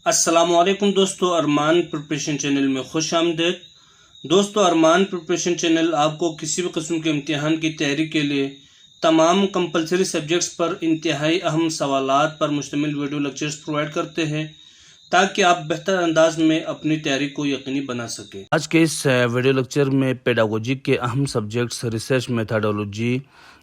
अस्सलामुअलैकुम दोस्तों, अरमान preparation channel में खुश आमदीद। दोस्तों, अरमान प्रिपरेशन चैनल आपको किसी भी किस्म के इम्तिहान की तैयारी के लिए तमाम कंपलसरी सब्जेक्ट्स पर इंतहाई अहम सवालात पर मुश्तमिल वीडियो लेक्चर्स प्रोवाइड करते हैं ताकि आप बेहतर अंदाज में अपनी तैयारी को यकीनी बना सकें। आज के इस वीडियो लेक्चर में पेडागोजी के अहम सब्जेक्ट्स रिसर्च मेथडोलॉजी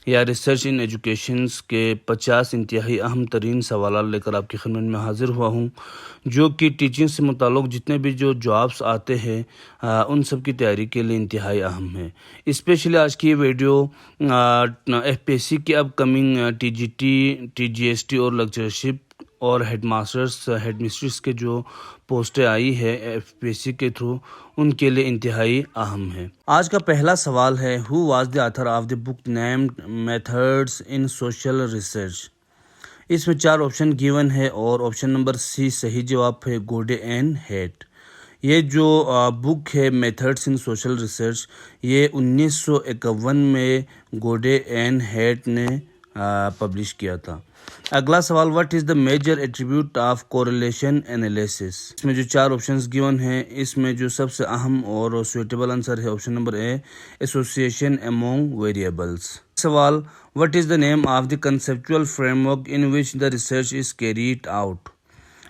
या रिसर्च इन एजुकेशंस के 50 इंतहाई अहम तरीन सवाल लेकर आपकी खिदमत में हाजिर हुआ हूँ, जो कि टीचिंग से मुताल्लिक़ जितने भी जो जॉब्स आते हैं उन सब की तैयारी के लिए इंतहाई अहम है। स्पेशली आज की ये वीडियो एफपीएससी की अपकमिंग टीजीटी, टीजीएसटी और लेक्चरशिप और हेडमास्टर्स हेडमिस्ट्रेस के जो पोस्टें आई है एफपीएससी के थ्रू, उनके लिए इंतहाई अहम है। आज का पहला सवाल है, who was the author of the book named methods in social research. इसमें 4 ऑप्शन गिवन है और ऑप्शन नंबर सी सही जवाब है, गोडे एंड हेट। ये जो बुक है मेथड्स इन सोशल रिसर्च, ये 1951 में गोडे एंड हेट ने पब्लिश किया था। अगला सवाल, what is the major attribute of correlation analysis. इसमें जो 4 ऑप्शंस गिवन हैं, इसमें जो सबसे अहम और सुइटेबल आंसर है option number A, association among variables. सवाल, what is the name of the conceptual framework in which the research is carried out.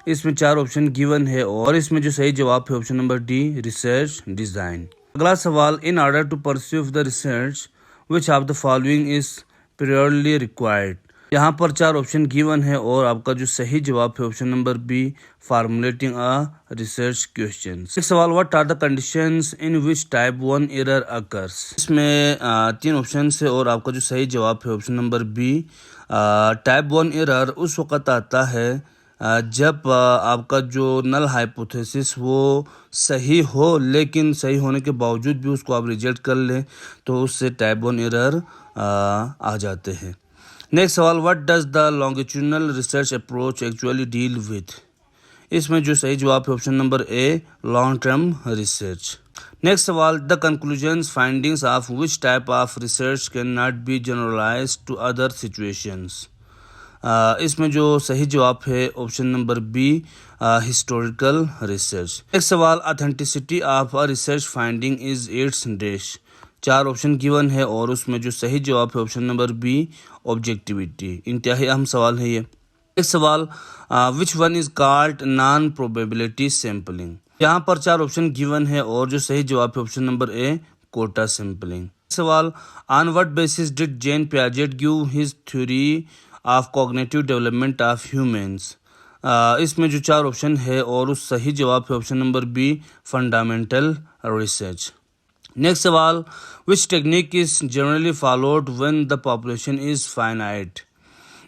इसमें 4 ऑप्शन गिवन है और इसमें जो सही जवाब है option number D, research design. अगला सवाल, in order to pursue the research which of the following is periodically required. यहाँ पर 4 ऑप्शन गिवन है और आपका जो सही जवाब है option number B, formulating a research question. सवाल, what are the conditions in which type 1 error occurs. इसमें 3 ऑप्शन है और आपका जो सही जवाब है option number B, type 1 error उस वक़्त आता है जब आपका जो नल हाइपोथेसिस वो सही हो, लेकिन सही होने के बावजूद भी उसको आप रिजेक्ट कर लें तो उससे टाइप 1 एरर आ जाते हैं। नेक्स्ट सवाल, what does the longitudinal research approach actually deal with. इसमें जो सही जवाब है option number A, long term research. Next सवाल, the conclusions findings of which type of research can not be generalised to other situations. इसमें जो सही जवाब है option number B, historical research. Next सवाल, authenticity of a research finding is its dash. 4 option given है और उसमें जो सही जवाब है ऑप्शन नंबर बी, ऑब्जेक्टिविटी। इंतहाई अहम सवाल है ये। एक सवाल, which one is called non probability sampling. यहाँ पर 4 ऑप्शन गिवन है और जो सही जवाब है option number A, quota sampling. सवाल, on what basis did Jean Piaget give his theory of cognitive development of humans. इसमें जो 4 ऑप्शन है और उस सही जवाब है option number B, fundamental research. Next सवाल, which technique is generally followed when the population is finite.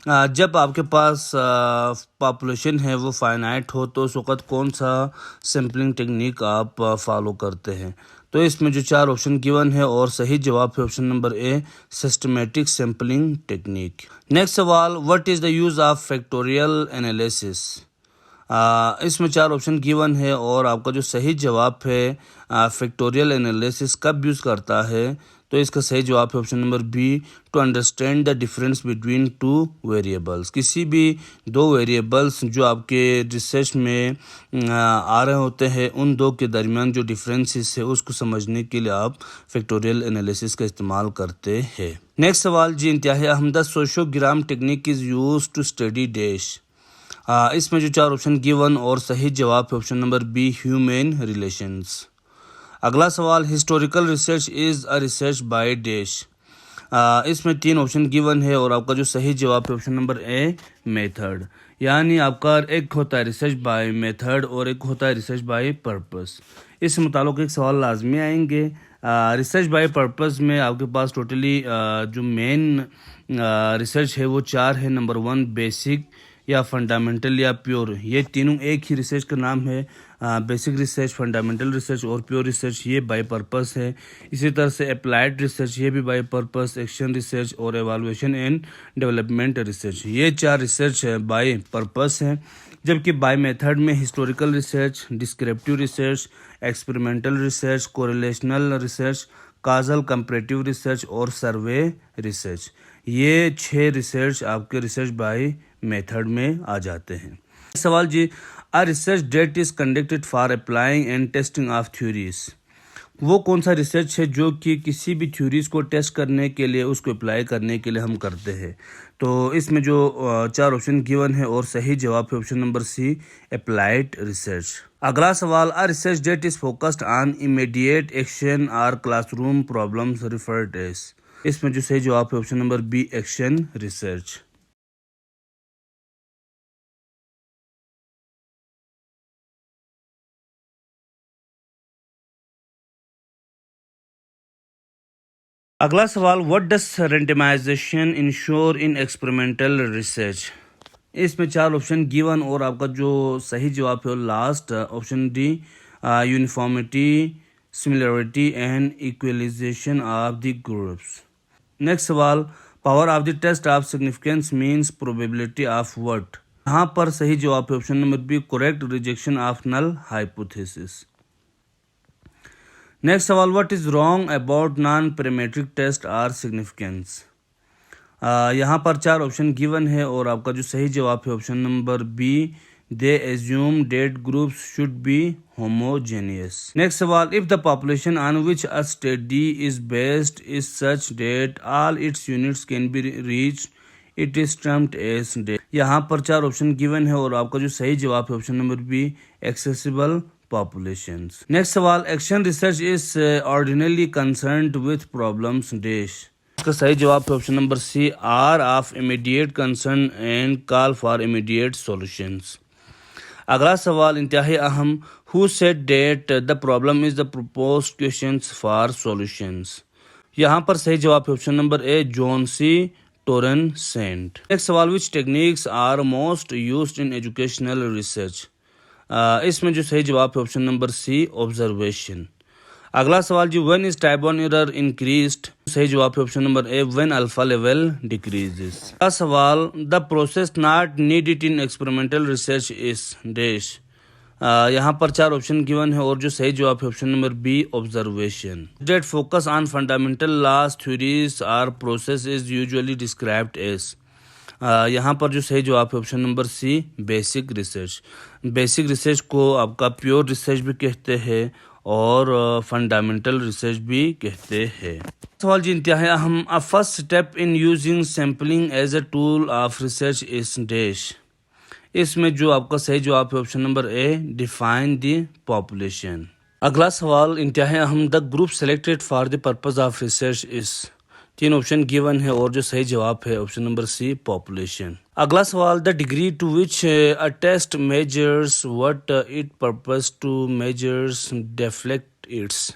जब आपके पास पॉपुलेशन है वो फाइनाइट हो तो उस वक़्त कौन सा सैम्पलिंग टेक्निक आप फॉलो करते हैं। तो इसमें जो 4 ऑप्शन गिवन है और सही जवाब है option number A, systematic sampling technique. Next सवाल, what is the use of factorial analysis. इसमें 4 ऑप्शन गिवन है और आपका जो सही जवाब है फैक्टोरियल एनालिसिस कब यूज़ करता है, तो इसका सही जवाब है option number B, to understand the difference between 2 variables. किसी भी 2 वेरिएबल्स जो आपके रिसर्च में आ रहे होते हैं, उन 2 के दरमियान जो डिफरेंसेस है उसको समझने के लिए आप फैक्टोरियल एनालिसिस का इस्तेमाल करते हैं। नेक्स्ट सवाल जी, इंतहाई अहम, the sociogram technique is use to study dash. इसमें जो 4 ऑप्शन गिवन और सही जवाब है option number B, human relations. अगला सवाल, historical research is a research by dash. इसमें 3 ऑप्शन गिवन है और आपका जो सही जवाब है ऑप्शन नंबर ए, मेथड। यानी आपका एक होता है रिसर्च बाय मेथड और एक होता है रिसर्च बाय पर्पस। इस मुताबिक एक सवाल लाजमी आएंगे। रिसर्च बाय पर्पस में आपके पास टोटली जो मेन रिसर्च है वो 4 है। नंबर 1 बेसिक या फंडामेंटल या प्योर, ये तीनों एक ही रिसर्च का नाम है। बेसिक रिसर्च, फंडामेंटल रिसर्च और प्योर रिसर्च ये बाय पर्पस है। इसी तरह से अप्लाइड रिसर्च ये भी बाय पर्पस, एक्शन रिसर्च और एवालुएशन एंड डेवलपमेंट रिसर्च, ये 4 रिसर्च है बाय पर्पस है। जबकि बाय मेथड में historical research, descriptive research, experimental research, correlational research, causal comparative research और सर्वे रिसर्च, ये 6 रिसर्च आपके रिसर्च बाय मेथड में आ जाते हैं। सवाल जी, a research that is conducted for applying and testing of theories. वो कौन सा रिसर्च है जो कि किसी भी थ्योरीज को टेस्ट करने के लिए, उसको अप्लाई करने के लिए हम करते हैं। तो इसमें जो 4 ऑप्शन गिवन है और सही जवाब है option number C, applied research. अगला सवाल, a research that is focused on immediate action or classroom problems referred as. इसमें जो सही जवाब है option number B, action research. अगला सवाल, what does randomization ensure in experimental research. इसमें 4 ऑप्शन गिवन और आपका जो सही जवाब है last option D, uniformity, similarity and equalisation of the groups. Next सवाल, power of the test of significance means probability of what. यहाँ पर सही जवाब है option number B, correct rejection of null hypothesis. Next सवाल, what is wrong about non parametric test are significance. यहाँ पर 4 option given है और आपका जो सही जवाब है option number B, they assume that groups should be homogeneous. Next सवाल, if the population on which a study is based is such that all its units can be reached it is termed as that. यहाँ पर 4 option given है और आपका जो सही जवाब है option number B, accessible populations. Next सवाल, action research is ordinarily concerned with problems dash. इसका सही जवाब है option number C, are of immediate concern and call for immediate solutions. अगला सवाल इंतहाई अहम, who said that the problem is the proposed questions for solutions. यहाँ पर सही जवाब है option number A, John C Townsend. Next सवाल, which techniques are most used in educational research. इसमें जो सही जवाब है ऑप्शन नंबर सी, ऑब्जर्वेशन। अगला सवाल जी, when is type 1 error increased. सही जवाब है option number A, when alpha level decreases. अगला सवाल, the process not needed in experimental research is dash. यहाँ पर 4 ऑप्शन गिवन है और जो सही जवाब है option number B, observation. That focus on fundamental laws theories or process is usually described as. यहाँ पर जो सही जवाब है option number C, basic research. Basic research को आपका प्योर रिसर्च भी कहते हैं और फंडामेंटल रिसर्च भी कहते हैं। सवाल जी इंतहाई अहम, a first step in using sampling as a tool of research is dash. इसमें जो आपका सही जवाब है option number A, define the population. अगला सवाल इंतहाई अहम, the group selected for the purpose of research is. 3 option given है और जो सही जवाब है ऑप्शन नंबर सी, पॉपुलेशन। अगला सवाल, the degree to which a test measures what it purpose to measures deflect its.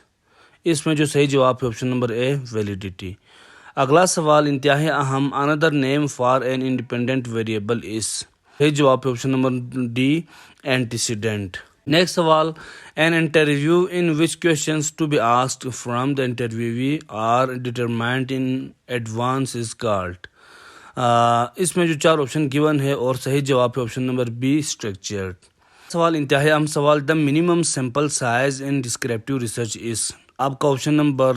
इसमें जो सही जवाब है ऑप्शन नंबर ए, वैलिडिटी। अगला सवाल इंतहाई अहम, another name for an independent variable is. सही जवाब है option number D, antecedent. Next सवाल, an interview in which questions to be asked from the interviewee are determined in advance is called. इसमें जो 4 ऑप्शन गिवन है और सही जवाब है ऑप्शन नंबर बी, स्ट्रक्चर्ड। सवाल इंतहाई अहम सवाल, the minimum sample size in descriptive research is. आपका ऑप्शन नंबर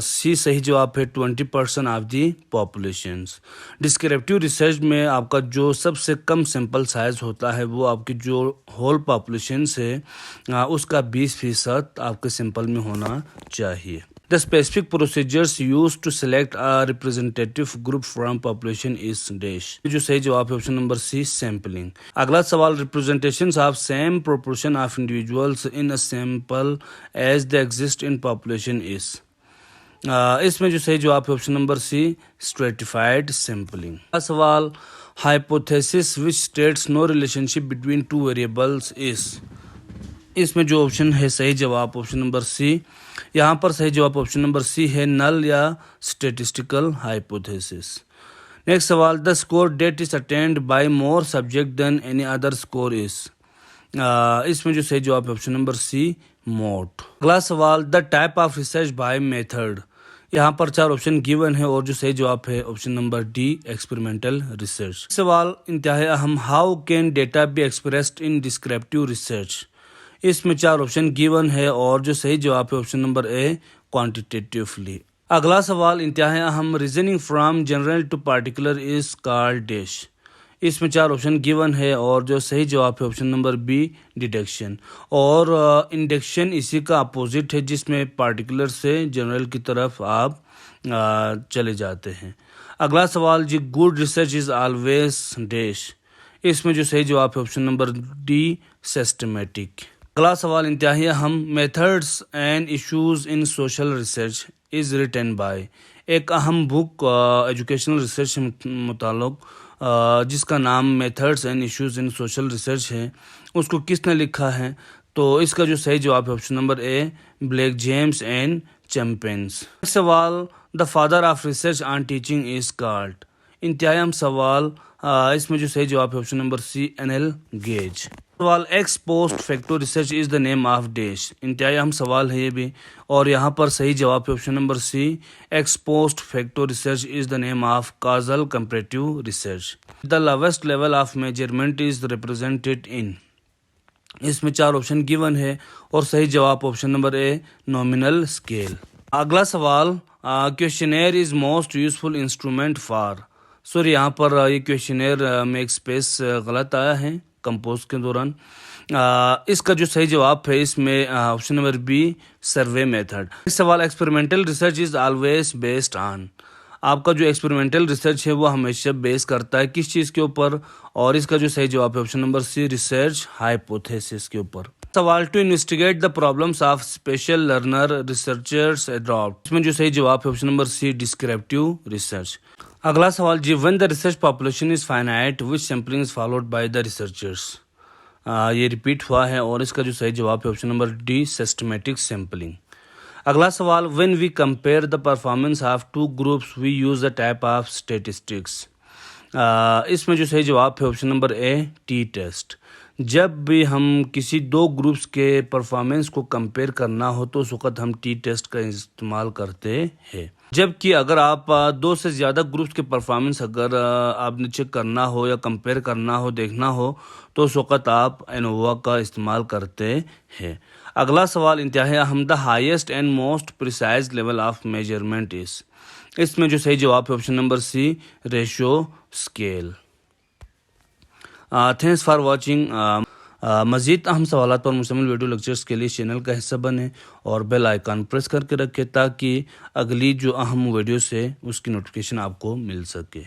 सी सही जवाब है, 20% of the populations. Descriptive research में आपका जो सबसे कम सैंपल साइज होता है वो आपकी जो होल पॉपुलेशन है उसका 20% आपके सैंपल में होना चाहिए। The specific procedures used to select a representative group from population is dash। जो सही जवाब है ऑप्शन नंबर सी, सैम्पलिंग। अगला सवाल, representations of same proportion of individuals in a sample as they exist in population is। इसमें जो सही जवाब है option number C, stratified sampling. अगला सवाल, hypothesis which states no relationship between two variables is। इसमें जो ऑप्शन है सही जवाब ऑप्शन नंबर सी। यहाँ पर सही जवाब ऑप्शन नंबर सी है, नल या स्टेटिस्टिकल हाइपोथेसिस। नेक्स्ट सवाल, the score that is attend by more subject than any other score is. इसमें जो सही जवाब है ऑप्शन नंबर सी, मोट। अगला सवाल, the type of research by method. यहाँ पर 4 ऑप्शन गिवन है और जो सही जवाब है option number D, experimental research. सवाल इंतहाई अहम, how can data be expressed in descriptive research. इसमें 4 ऑप्शन गिवन है और जो सही जवाब है ऑप्शन नंबर ए, क्वांटिटेटिवली। अगला सवाल इंतहाई अहम, reasoning from general to particular is called dash. इसमें 4 ऑप्शन गिवन है और जो सही जवाब है ऑप्शन नंबर बी, डिडक्शन। और इंडक्शन इसी का अपोजिट है, जिसमें पार्टिकुलर से जनरल की तरफ आप चले जाते हैं। अगला सवाल जी, good research is always dash. इसमें जो सही जवाब है ऑप्शन नंबर डी, सिस्टमेटिक। अगला सवाल इंतहाई अहम, methods and issues in social research is written by. एक अहम बुक एजुकेशनल रिसर्च से मुताल्लिक जिसका नाम methods and issues in social research है, उसको किसने लिखा है? तो इसका जो सही जवाब है option number A, black, James and champions. सवाल, the father of research on teaching is called. इंतहाई अहम सवाल, इसमें जो सही जवाब है option number C, N L. Gage. सवाल, ex post facto research is the name of dash. इंतहाई अहम सवाल है ये भी, और यहाँ पर सही जवाब है option number C, ex post facto research is the name of causal comparative research. The lowest level of measurement is represented in. इसमें 4 ऑप्शन गिवन है और सही जवाब option number A, nominal scale. अगला सवाल, questionnaire is most useful instrument for. Sorry, यहाँ पर ये क्वेश्चनेयर में एक स्पेस गलत आया है कंपोज के दौरान। इसका जो सही जवाब है इसमें option number B, survey method. सवाल, experimental research is always based on. आपका जो एक्सपेरिमेंटल रिसर्च है वो हमेशा बेस करता है किस चीज़ के ऊपर? और इसका जो सही जवाब है option number C, research hypothesis के ऊपर। सवाल, to investigate the problems of special learner researchers adopt. इसमें जो सही जवाब है option number C, descriptive research. अगला सवाल जी, when the research population is finite which sampling is followed by the researchers. ये रिपीट हुआ है और इसका जो सही जवाब है option number D, systematic sampling. अगला सवाल, when we compare the performance of 2 groups we use the type of statistics. इसमें जो सही जवाब है option number A, T test. जब भी हम किसी 2 ग्रुप्स के परफॉर्मेंस को कंपेयर करना हो तो उस वक्त हम टी टेस्ट का इस्तेमाल करते हैं। जबकि अगर आप 2 से ज़्यादा ग्रुप्स के परफॉर्मेंस अगर आपने चेक करना हो या कंपेयर करना हो, देखना हो, तो उस वक्त आप एनोवा का इस्तेमाल करते हैं। अगला सवाल इंतहाई अहम, the highest and most precise level of measurement is. इसमें जो सही जवाब है option number C, ratio scale. Thanks for watching. मज़ीद अहम सवाल पर मुश्तमिल वीडियो लेक्चर्स के लिए चैनल का हिस्सा बने और बेल आइकन प्रेस करके रखें ताकि अगली जो अहम वीडियोस है उसकी नोटिफिकेशन आपको मिल सके।